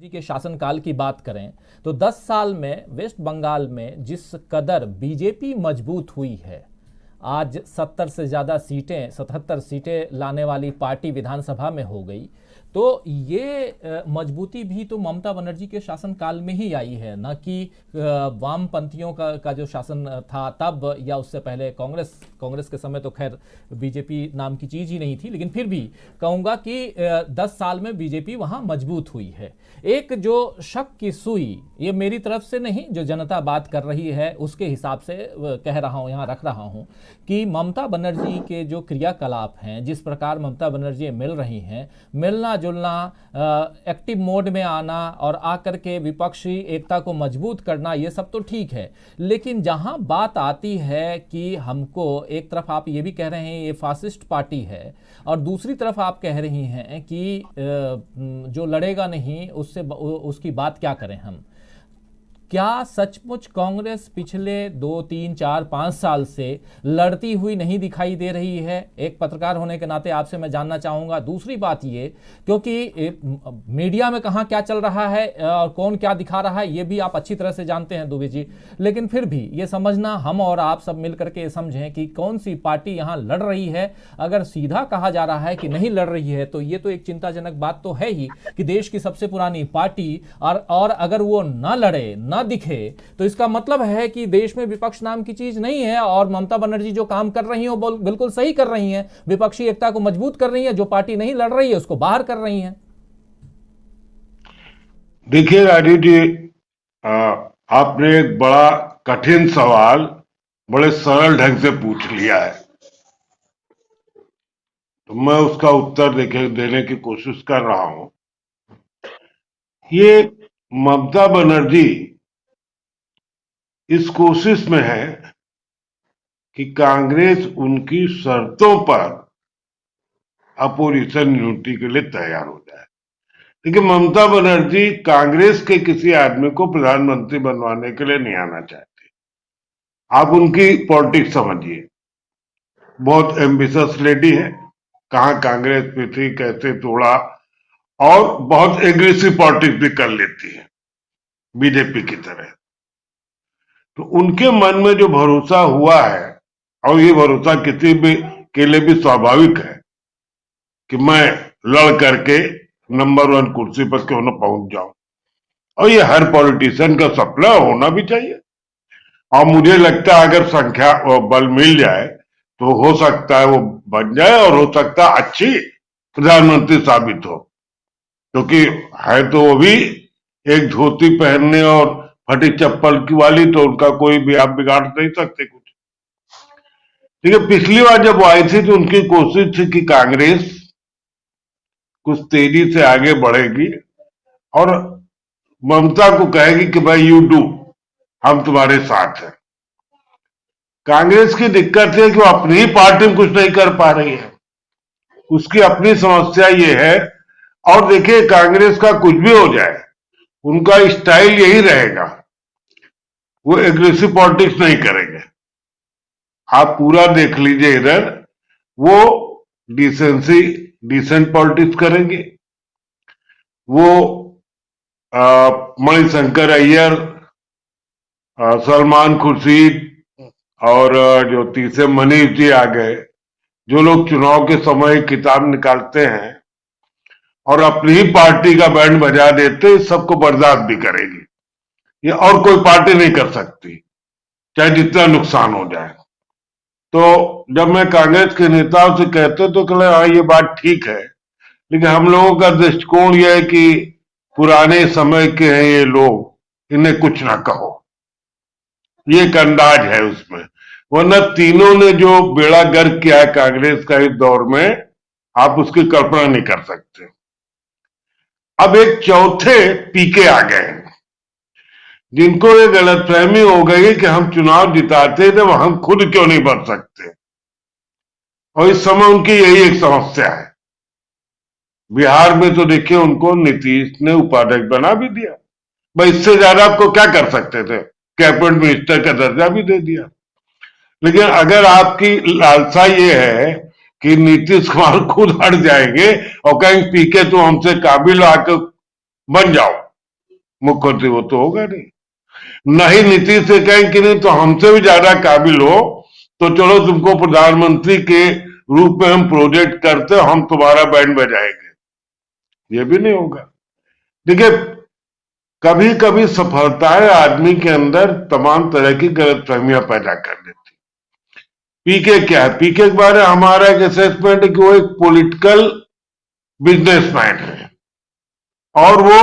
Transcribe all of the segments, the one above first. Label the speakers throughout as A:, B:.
A: जी के शासनकाल की बात करें तो 10 साल में वेस्ट बंगाल में जिस कदर बीजेपी मजबूत हुई है, आज 70 से ज़्यादा सीटें 77 सीटें लाने वाली पार्टी विधानसभा में हो गई। तो ये मजबूती भी तो ममता बनर्जी के शासनकाल में ही आई है, न कि वामपंथियों का जो शासन था तब या उससे पहले कांग्रेस के समय तो खैर बीजेपी नाम की चीज़ ही नहीं थी, लेकिन फिर भी कहूँगा कि 10 साल में बीजेपी वहाँ मजबूत हुई है। एक जो शक की सुई, ये मेरी तरफ से नहीं, जो जनता बात कर रही है उसके हिसाब से कह रहा हूँ, यहाँ रख रहा हूँ कि ममता बनर्जी के जो क्रियाकलाप हैं, जिस प्रकार ममता बनर्जी मिल रही हैं, मिलना जुलना, एक्टिव मोड में आना और आकर के विपक्षी एकता को मजबूत करना, ये सब तो ठीक है। लेकिन जहां बात आती है कि हमको, एक तरफ आप ये भी कह रहे हैं ये फासिस्ट पार्टी है और दूसरी तरफ आप कह रही हैं कि जो लड़ेगा नहीं उसकी बात क्या करें हम। क्या सचमुच कांग्रेस पिछले 2, 3, 4, 5 साल से लड़ती हुई नहीं दिखाई दे रही है? एक पत्रकार होने के नाते आपसे मैं जानना चाहूँगा। दूसरी बात ये, क्योंकि मीडिया में कहाँ क्या चल रहा है और कौन क्या दिखा रहा है ये भी आप अच्छी तरह से जानते हैं दुबे जी, लेकिन फिर भी ये समझना हम और आप सब मिल करके समझें कि कौन सी पार्टी यहाँ लड़ रही है। अगर सीधा कहा जा रहा है कि नहीं लड़ रही है तो ये तो एक चिंताजनक बात तो है ही कि देश की सबसे पुरानी पार्टी और अगर वो ना लड़े, ना दिखे, तो इसका मतलब है कि देश में विपक्ष नाम की चीज नहीं है। और ममता बनर्जी जो काम कर रही है वो बिल्कुल सही कर रही हैं, विपक्षी एकता को मजबूत कर रही है, जो पार्टी नहीं लड़ रही है उसको बाहर कर रही हैं।
B: देखिए राजीव जी, आपने एक बड़ा कठिन सवाल बड़े सरल ढंग से पूछ लिया है, तो मैं उसका उत्तर देने की कोशिश कर रहा हूं। ये ममता बनर्जी इस कोशिश में है कि कांग्रेस उनकी शर्तों पर अपोजिशन यूनिटी के लिए तैयार हो जाए। लेकिन ममता बनर्जी कांग्रेस के किसी आदमी को प्रधानमंत्री बनवाने के लिए नहीं आना चाहती। आप उनकी पॉलिटिक्स समझिए, बहुत एम्बिशियस लेडी है, कहां कांग्रेस में थी, कैसे तोड़ा, और बहुत एग्रेसिव पॉलिटिक्स भी कर लेती है बीजेपी की तरह। तो उनके मन में जो भरोसा हुआ है, और ये भरोसा किसी भी के लिए भी स्वाभाविक है कि मैं लड़ करके नंबर 1 कुर्सी पर क्यों न पहुंच जाऊं, और ये हर पॉलिटिशियन का सपना होना भी चाहिए। और मुझे लगता है अगर संख्या और बल मिल जाए तो हो सकता है वो बन जाए, और हो सकता है अच्छी प्रधानमंत्री साबित हो, क्योंकि है तो वो भी एक धोती पहनने और फटी चप्पल की वाली, तो उनका कोई भी आप बिगाड़ नहीं सकते कुछ। ठीक है, पिछली बार जब वो आई थी तो उनकी कोशिश थी कि कांग्रेस कुछ तेजी से आगे बढ़ेगी और ममता को कहेगी कि भाई यू डू, हम तुम्हारे साथ हैं। कांग्रेस की दिक्कत है कि वो अपनी ही पार्टी में कुछ नहीं कर पा रही है, उसकी अपनी समस्या ये है। और देखिए, कांग्रेस का कुछ भी हो जाए, उनका स्टाइल यही रहेगा, वो एग्रेसिव पॉलिटिक्स नहीं करेंगे। आप पूरा देख लीजिए, इधर वो डिसेंट पॉलिटिक्स करेंगे। वो मणिशंकर अय्यर, सलमान खुर्शीद और जो तीसरे मनीष जी आ गए, जो लोग चुनाव के समय किताब निकालते हैं और अपनी ही पार्टी का बैंड बजा देते, सबको बर्दाश्त भी करेगी। ये और कोई पार्टी नहीं कर सकती, चाहे जितना नुकसान हो जाए। तो जब मैं कांग्रेस के नेताओं से कहते तो कहते हाँ ये बात ठीक है, लेकिन हम लोगों का दृष्टिकोण यह है कि पुराने समय के हैं ये लोग, इन्हें कुछ ना कहो, ये एक अंदाज है उसमें। वरना तीनों ने जो बेड़ा गर्क किया है कांग्रेस का इस दौर में, आप उसकी कल्पना नहीं कर सकते। अब एक चौथे पीके आ गए हैं, जिनको ये गलतफहमी हो गई कि हम चुनाव जिताते थे, वह हम खुद क्यों नहीं बन सकते। और इस समय उनकी यही एक समस्या है। बिहार में तो देखिए, उनको नीतीश ने उपाध्यक्ष बना भी दिया, भाई इससे ज्यादा आपको क्या कर सकते थे, कैबिनेट मिनिस्टर का दर्जा भी दे दिया। लेकिन अगर आपकी लालसा ये है कि नीतीश कुमार खुद हट जाएंगे और कहेंगे पीके तो हमसे काबिल आकर बन जाओ, मुख्यमंत्री वो तो होगा नहीं। न ही नीतीश से कहें कि नहीं तो हमसे भी ज्यादा काबिल हो तो चलो तुमको प्रधानमंत्री के रूप में हम प्रोजेक्ट करते हम तुम्हारा बैंड बजाएंगे, ये भी नहीं होगा। देखिए, कभी कभी सफलताएं आदमी के अंदर तमाम तरह की गलतफहमियां पैदा कर देती। पीके क्या है? पीके के बारे में हमारा एक असेसमेंट है कि वो एक पॉलिटिकल बिजनेसमैन है और वो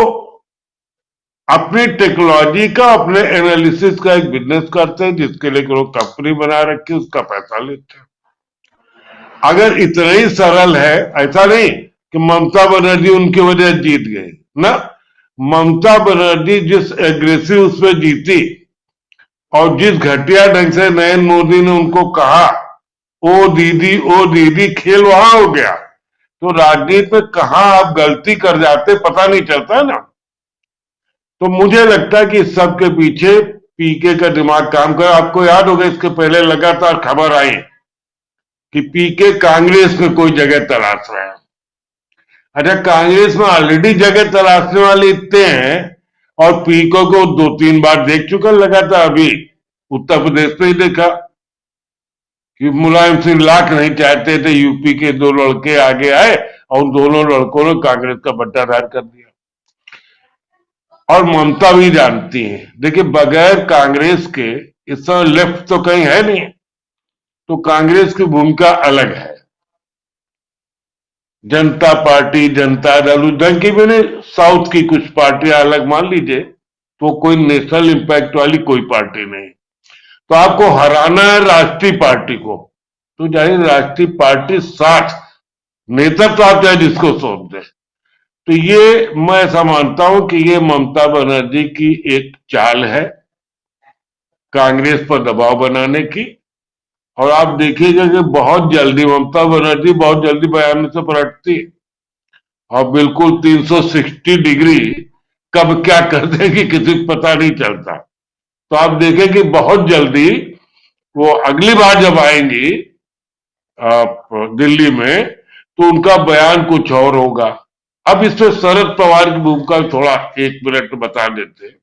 B: अपनी टेक्नोलॉजी का, अपने एनालिसिस का एक बिजनेस करते हैं जिसके लिए लोग कंपनी बना रखी, उसका पैसा लेते हैं। अगर इतना ही सरल है, ऐसा नहीं कि ममता बनर्जी उनकी वजह जीत गई ना, ममता बनर्जी जिस एग्रेसिव उसमें जीती और जिस घटिया ढंग से नरेंद्र मोदी ने उनको कहा ओ दीदी, खेल वहां हो गया। तो राजनीति में कहां आप गलती कर जाते पता नहीं चलता ना। तो मुझे लगता है कि इस सब के पीछे पीके का दिमाग काम कर। आपको याद होगा इसके पहले लगातार खबर आई कि पीके कांग्रेस में कोई जगह तलाश रहा है। अच्छा, कांग्रेस में ऑलरेडी जगह तलाशने वाले इतने हैं और पीके को 2-3 बार देख चुका लगातार। अभी उत्तर प्रदेश में ही देखा कि मुलायम सिंह लाख नहीं चाहते थे, यूपी के 2 लड़के आगे आए और उन दोनों लड़कों ने कांग्रेस का बट्टाधार कर दिया। और ममता भी जानती है, देखिए बगैर कांग्रेस के इस समय लेफ्ट तो कहीं है नहीं, तो कांग्रेस की भूमिका अलग है। जनता पार्टी, जनता दल, उधर की भी नहीं, साउथ की कुछ पार्टियां अलग मान लीजिए, तो कोई नेशनल इंपैक्ट वाली कोई पार्टी नहीं। तो आपको हराना है राष्ट्रीय पार्टी को, तो जाहिर राष्ट्रीय पार्टी साथ नेता तो आप चाहे जिसको सौंप दे। तो ये मैं ऐसा मानता हूं कि ये ममता बनर्जी की एक चाल है कांग्रेस पर दबाव बनाने की। और आप देखिएगा कि बहुत जल्दी ममता बनर्जी बहुत जल्दी बयान से पलटती है और बिल्कुल 360 डिग्री कब क्या कर देगी किसी को पता नहीं चलता। तो आप देखें कि बहुत जल्दी वो अगली बार जब आएंगी दिल्ली में तो उनका बयान कुछ और होगा। अब इसमें शरद पवार की भूमिका थोड़ा 1 मिनट बता देते हैं।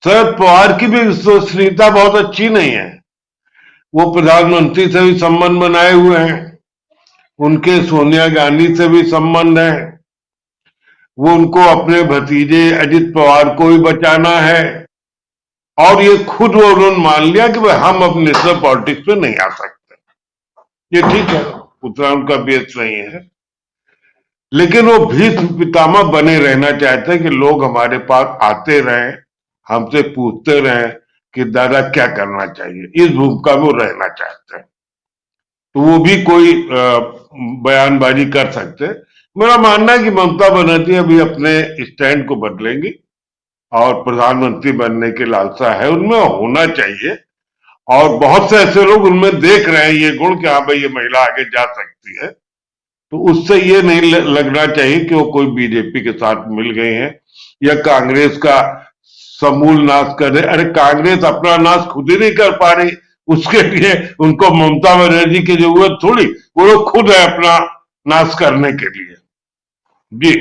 B: शरद पवार की भी विश्वसनीयता बहुत अच्छी नहीं है। वो प्रधानमंत्री से भी संबंध बनाए हुए हैं, उनके सोनिया गांधी से भी संबंध है, वो उनको अपने भतीजे अजित पवार को भी बचाना है और ये खुद वो उन्होंने मान लिया कि भाई हम अब नेशनल पॉलिटिक्स में नहीं आ सकते। ये ठीक है, उतना उनका बेस नहीं है, लेकिन वो भीष्म पितामह बने रहना चाहते हैं कि लोग हमारे पास आते रहें, हमसे पूछते रहें कि दादा क्या करना चाहिए। इस भूमिका में वो रहना चाहते हैं, तो वो भी कोई बयानबाजी कर सकते हैं। मेरा मानना है कि ममता बनर्जी अभी अपने स्टैंड को बदलेंगी और प्रधानमंत्री बनने की लालसा है उनमें, होना चाहिए। और बहुत से ऐसे लोग उनमें देख रहे हैं ये गुण कि हाँ भाई ये महिला आगे जा सकती है, तो उससे ये नहीं लगना चाहिए कि वो कोई बीजेपी के साथ मिल गए हैं या कांग्रेस का समूल नाश कर रहे। अरे कांग्रेस अपना नाश खुद ही नहीं कर पा रही, उसके लिए उनको ममता बनर्जी की जरूरत थोड़ी, वो लोग खुद है अपना नाश करने के लिए। जी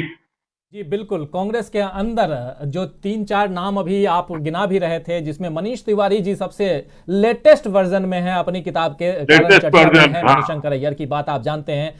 A: जी बिल्कुल, कांग्रेस के अंदर जो 3-4 नाम अभी आप गिना भी रहे थे, जिसमें मनीष तिवारी जी सबसे लेटेस्ट वर्जन में है, अपनी किताब के कारण चर्चा में है। मणिशंकर अय्यर की बात आप जानते हैं,